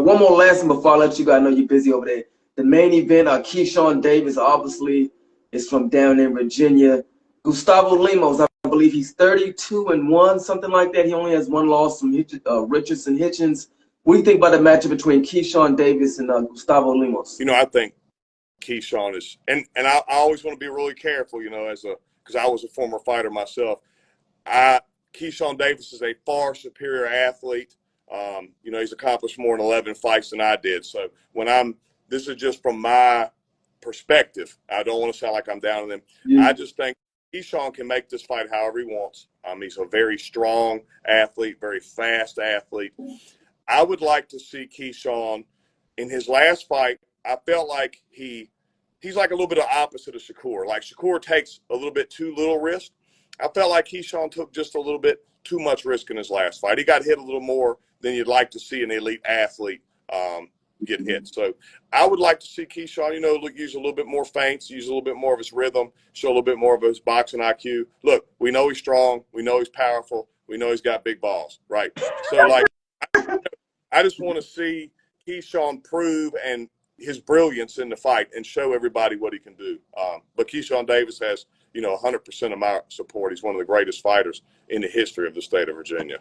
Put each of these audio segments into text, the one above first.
one more last thing before I let you go. I know you're busy over there. The main event, Keyshawn Davis, obviously, is from down in Virginia. Gustavo Lemos, I believe he's 32-1, something like that. He only has one loss from Richardson Hitchens. What do you think about the matchup between Keyshawn Davis and Gustavo Lemos? I think Keyshawn is, and I always want to be really careful, because I was a former fighter myself. Keyshawn Davis is a far superior athlete. He's accomplished more in 11 fights than I did. So this is just from my perspective. I don't want to sound like I'm down on him. Yeah. I just think Keyshawn can make this fight however he wants. He's a very strong athlete, very fast athlete. I would like to see Keyshawn in his last fight. I felt like he's like a little bit of opposite of Shakur. Like Shakur takes a little bit too little risk. I felt like Keyshawn took just a little bit too much risk in his last fight. He got hit a little more than you'd like to see an elite athlete get hit. So I would like to see Keyshawn, use a little bit more feints, use a little bit more of his rhythm, show a little bit more of his boxing IQ. Look, we know he's strong. We know he's powerful. We know he's got big balls, right? So, I just want to see Keyshawn prove and his brilliance in the fight and show everybody what he can do. But Keyshawn Davis has, 100% of my support. He's one of the greatest fighters in the history of the state of Virginia.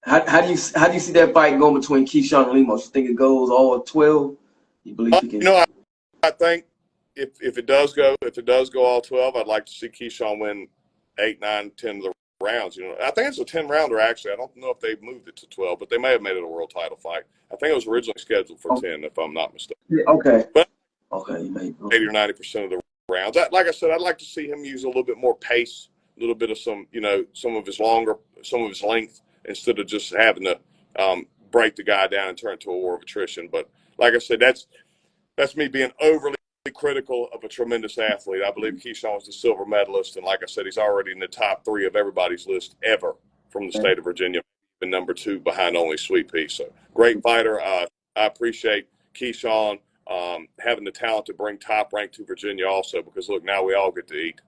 How do you see that fight going between Keyshawn and Lemos? You think it goes all 12? You believe he can? I think if it does go all 12, I'd like to see Keyshawn win 8, 9, 10 of the rounds. I think it's a 10-rounder actually. I don't know if they've moved it to 12, but they may have made it a world title fight. I think it was originally scheduled for 10, if I'm not mistaken. Yeah, okay. But okay, 80 or 90% of the rounds. Like I said, I'd like to see him use a little bit more pace, a little bit of some of his length, instead of just having to break the guy down and turn to a war of attrition. But like I said, that's me being overly critical of a tremendous athlete. I believe Keyshawn was the silver medalist, and like I said, he's already in the top 3 of everybody's list ever from the state of Virginia, and number 2 behind only Sweet Pea. So great fighter. I appreciate Keyshawn having the talent to bring Top Rank to Virginia also, because look, now we all get to eat.